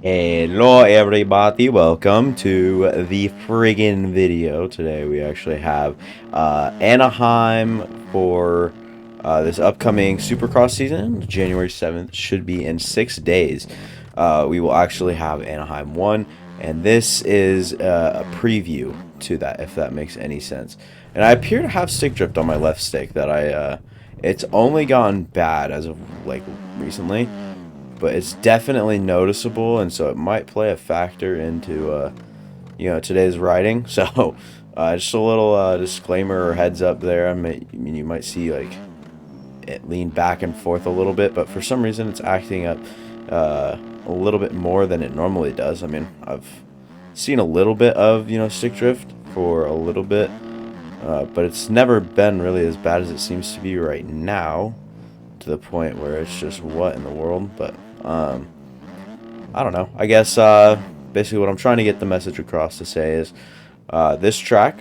Hello everybody, welcome to the friggin' video. Today we actually have Anaheim for this upcoming Supercross season. January 7th should be in 6 days. We will actually have Anaheim 1, and this is a preview to that, if that makes any sense. And I appear to have stick drift on my left stick that it's only gotten bad as of like recently, but it's definitely noticeable, and so it might play a factor into today's writing. So just a little disclaimer or heads up there. I mean, you might see like it lean back and forth a little bit, but for some reason it's acting up a little bit more than it normally does. I mean, I've seen a little bit of stick drift for a little bit, but it's never been really as bad as it seems to be right now, to the point where it's just what in the world. But I don't know. I guess basically what I'm trying to get the message across to say is this track,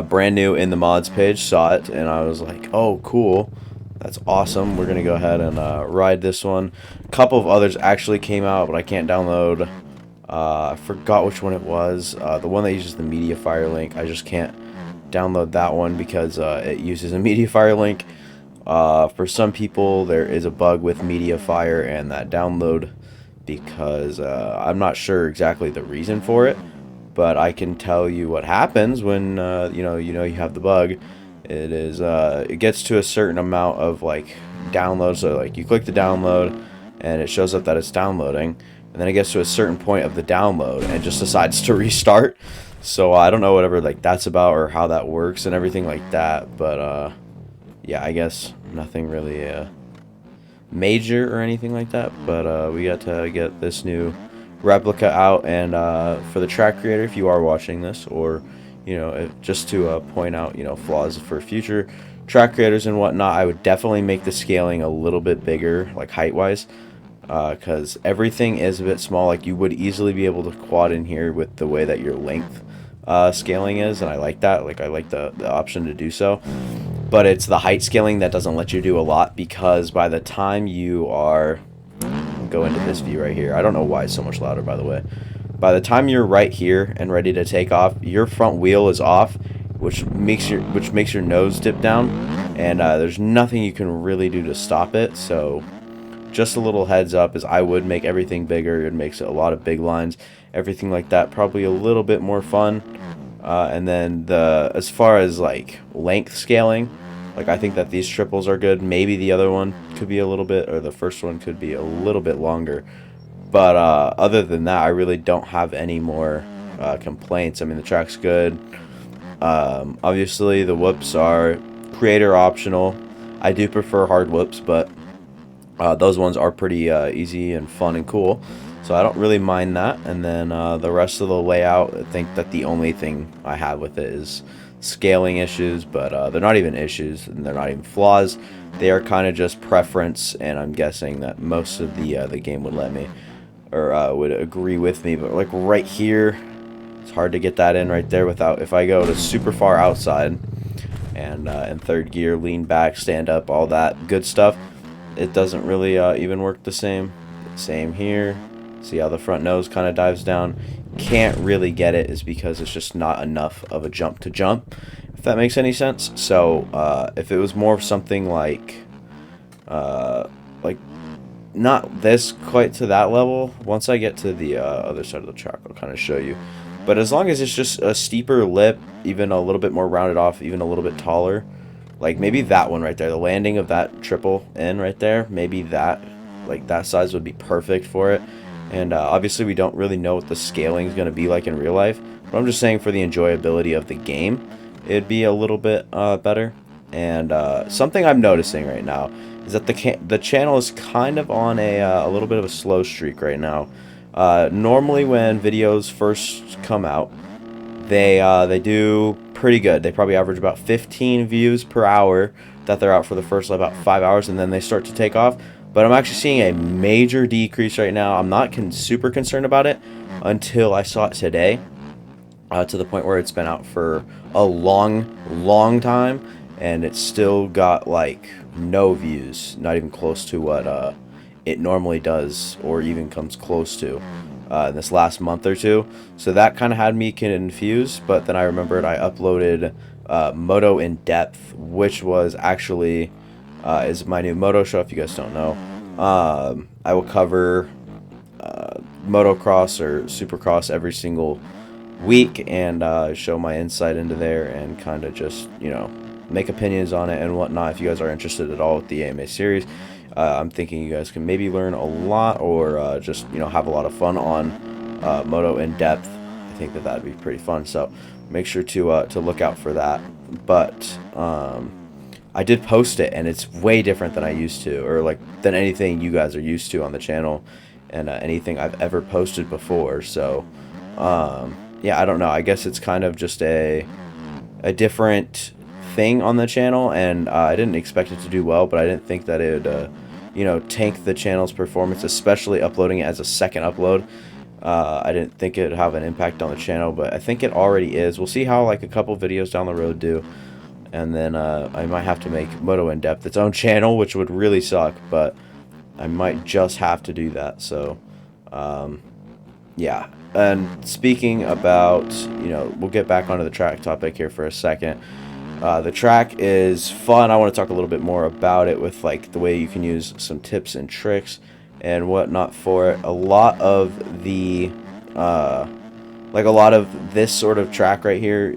brand new in the mods page, saw it, and I was like, oh, cool. That's awesome. We're going to go ahead and ride this one. A couple of others actually came out, but I can't download. I forgot which one it was. The one that uses the MediaFire link. I just can't download that one because it uses a MediaFire link. For some people, there is a bug with MediaFire and that download, because I'm not sure exactly the reason for it, but I can tell you what happens when you have the bug. It gets to a certain amount of like download, so like you click the download and it shows up that it's downloading, and then it gets to a certain point of the download and it just decides to restart. So I don't know whatever like that's about or how that works and everything like that, but yeah, I guess nothing really major or anything like that, but we got to get this new replica out. And for the track creator, if you are watching this, or just to point out flaws for future track creators and whatnot, I would definitely make the scaling a little bit bigger, like height wise, because everything is a bit small. Like you would easily be able to quad in here with the way that your length scaling is, and I like that. Like I like the option to do so, but it's the height scaling that doesn't let you do a lot, because by the time you are go into this view right here, I don't know why it's so much louder, by the way. By the time you're right here and ready to take off, your front wheel is off, which makes your nose dip down, and there's nothing you can really do to stop it. So just a little heads up is I would make everything bigger. It makes it a lot of big lines, everything like that, probably a little bit more fun. And then as far as like length scaling, like I think that these triples are good. Maybe the other one could be a little bit, or the first one could be a little bit longer. But other than that, I really don't have any more complaints. I mean, the track's good. Obviously, the whoops are creator optional. I do prefer hard whoops, but those ones are pretty easy and fun and cool, so I don't really mind that. And then the rest of the layout, I think that the only thing I have with it is scaling issues, but they're not even issues and they're not even flaws. They are kind of just preference, and I'm guessing that most of the game would let me, or would agree with me. But like right here, it's hard to get that in right there without, if I go to super far outside and in third gear, lean back, stand up, all that good stuff, it doesn't really even work the same. Same here. See how the front nose kind of dives down? Can't really get it, is because it's just not enough of a jump to jump, if that makes any sense. So if it was more of something like not this quite to that level, once I get to the other side of the track, I'll kind of show you. But as long as it's just a steeper lip, even a little bit more rounded off, even a little bit taller, like maybe that one right there, the landing of that triple in right there, maybe that, like that size would be perfect for it. And obviously we don't really know what the scaling is going to be like in real life, but I'm just saying for the enjoyability of the game, it'd be a little bit better. And something I'm noticing right now is that the channel is kind of on a little bit of a slow streak right now. Normally when videos first come out, they do pretty good. They probably average about 15 views per hour that they're out for the first about 5 hours, and then they start to take off. But I'm actually seeing a major decrease right now. I'm not super concerned about it until I saw it today, to the point where it's been out for a long time, and it's still got like no views, not even close to what it normally does, or even comes close to, in this last month or two. So that kind of had me confused. But then I remembered I uploaded Moto in Depth, which was actually is my new Moto show. If you guys don't know, I will cover motocross or supercross every single week, and show my insight into there, and kind of just, make opinions on it and whatnot. If you guys are interested at all with the AMA series, I'm thinking you guys can maybe learn a lot, or just, have a lot of fun on Moto in Depth. I think that that'd be pretty fun, so make sure to look out for that. But I did post it, and it's way different than I used to, or like than anything you guys are used to on the channel, and anything I've ever posted before. So yeah, I don't know. I guess it's kind of just a different thing on the channel, and I didn't expect it to do well, but I didn't think that it would tank the channel's performance, especially uploading it as a second upload. I didn't think it would have an impact on the channel, but I think it already is. We'll see how like a couple videos down the road do, and then I might have to make Moto in Depth its own channel, which would really suck, but I might just have to do that. So yeah. And speaking about, we'll get back onto the track topic here for a second. The track is fun. I want to talk a little bit more about it, with like the way you can use some tips and tricks and whatnot for it. A lot of the like a lot of this sort of track right here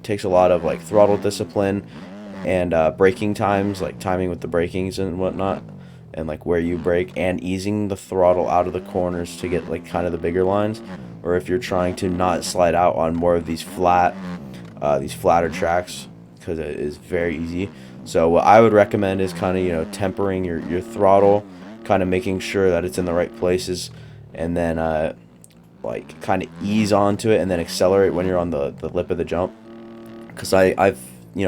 takes a lot of like throttle discipline and braking times, like timing with the brakings and whatnot, and like where you brake, and easing the throttle out of the corners to get like kind of the bigger lines, or if you're trying to not slide out on more of these flatter tracks, because it is very easy. So what I would recommend is kind of tempering your throttle, kind of making sure that it's in the right places, and then like kind of ease onto it and then accelerate when you're on the lip of the jump, because I've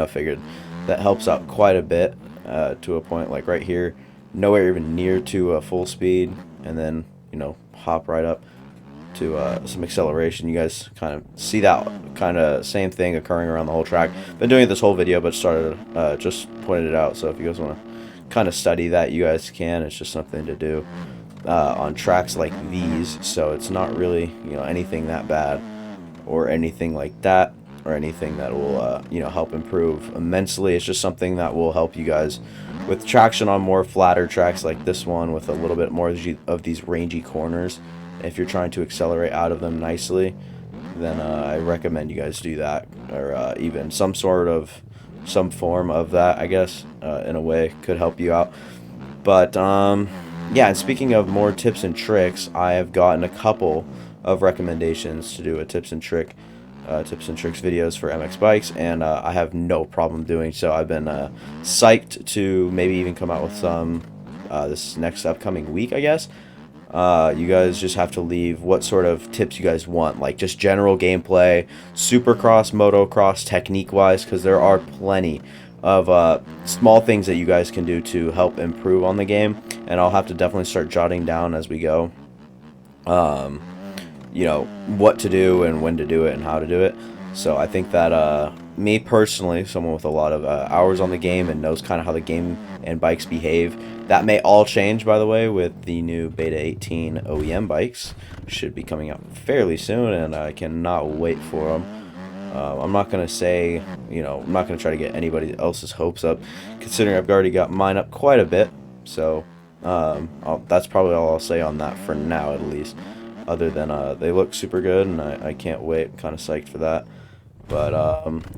figured that helps out quite a bit, to a point. Like right here, nowhere even near to full speed, and then hop right up to some acceleration. You guys kind of see that kind of same thing occurring around the whole track. Been doing it this whole video, but started just pointed it out. So if you guys want to kind of study that, you guys can. It's just something to do on tracks like these. So it's not really anything that bad, or anything like that, or anything that will help improve immensely. It's just something that will help you guys with traction on more flatter tracks like this one, with a little bit more of these rangy corners. If you're trying to accelerate out of them nicely, then I recommend you guys do that, or even some form of that, I guess, in a way, could help you out. But yeah, and speaking of more tips and tricks, I have gotten a couple of recommendations to do a tips and tricks videos for MX bikes, and I have no problem doing so. I've been psyched to maybe even come out with some this next upcoming week, I guess. You guys just have to leave what sort of tips you guys want, like just general gameplay, supercross, motocross, technique-wise, because there are plenty of small things that you guys can do to help improve on the game, and I'll have to definitely start jotting down as we go, what to do and when to do it and how to do it. So I think that me personally, someone with a lot of hours on the game and knows kind of how the game and bikes behave, that may all change, by the way, with the new Beta 18 OEM bikes. Should be coming out fairly soon, and I cannot wait for them. I'm not going to say, I'm not going to try to get anybody else's hopes up, considering I've already got mine up quite a bit. So that's probably all I'll say on that for now, at least. Other than they look super good, and I can't wait. I'm kind of psyched for that. But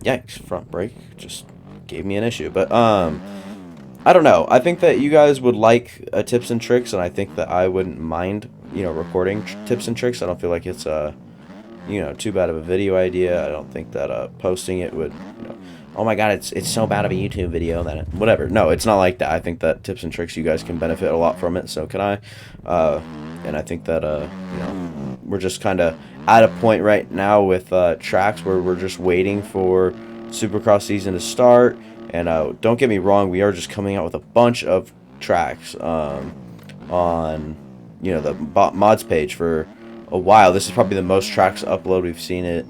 yeah, front brake just gave me an issue. But I don't know. I think that you guys would like tips and tricks, and I think that I wouldn't mind, recording tips and tricks. I don't feel like it's too bad of a video idea. I don't think that posting it would, oh my god, it's so bad of a YouTube video that whatever. No, it's not like that. I think that tips and tricks, you guys can benefit a lot from it. So can I. And I think that we're just kind of at a point right now with tracks where we're just waiting for Supercross season to start. And don't get me wrong, we are just coming out with a bunch of tracks on the mods page for a while. This is probably the most tracks upload we've seen it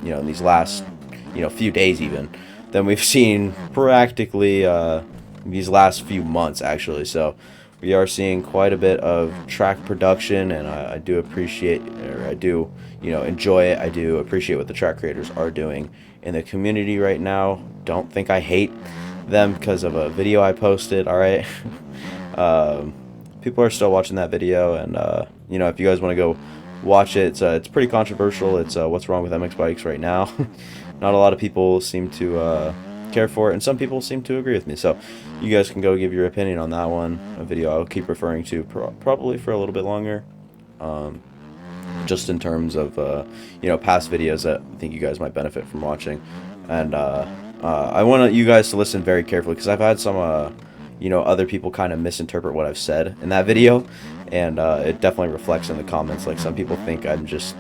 in these last few days, even than we've seen practically these last few months, actually. So we are seeing quite a bit of track production, and I do appreciate, or I do, enjoy it. I do appreciate what the track creators are doing in the community right now. Don't think I hate them because of a video I posted. All right. um, People are still watching that video, and if you guys want to go watch it, it's pretty controversial. It's what's wrong with MX bikes right now. Not a lot of people seem to care for it, and some people seem to agree with me. So you guys can go give your opinion on that one. A video I'll keep referring to probably for a little bit longer, just in terms of past videos that I think you guys might benefit from watching. And I want you guys to listen very carefully, because I've had some other people kind of misinterpret what I've said in that video, and it definitely reflects in the comments. Like, some people think I'm just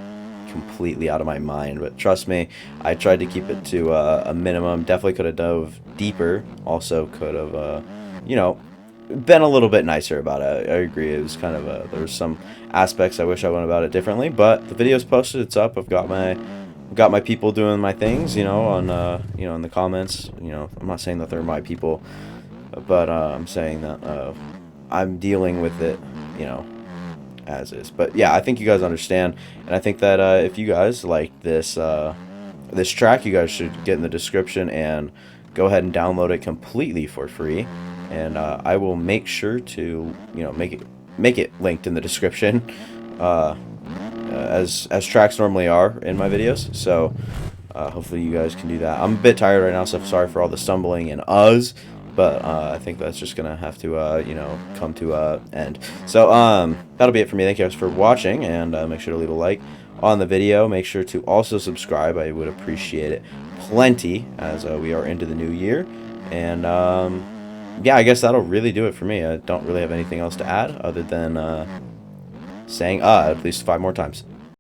completely out of my mind, but trust me, I tried to keep it to a minimum. Definitely could have dove deeper. Also could have been a little bit nicer about it. I agree, it was kind of there was some aspects I wish I went about it differently, but the video's posted, it's up. I've got my people doing my things, on in the comments. I'm not saying that they're my people, but I'm saying that I'm dealing with it, as is. But yeah, I think you guys understand, and I think that if you guys like this this track, you guys should get in the description and go ahead and download it completely for free. And I will make sure to make it linked in the description, as tracks normally are in my videos. So hopefully you guys can do that. I'm a bit tired right now, so sorry for all the stumbling and uhs. But I think that's just gonna have to come to an end. So that'll be it for me. Thank you guys for watching, and make sure to leave a like on the video. Make sure to also subscribe. I would appreciate it plenty, as we are into the new year. And yeah, I guess that'll really do it for me. I don't really have anything else to add other than saying at least 5 more times.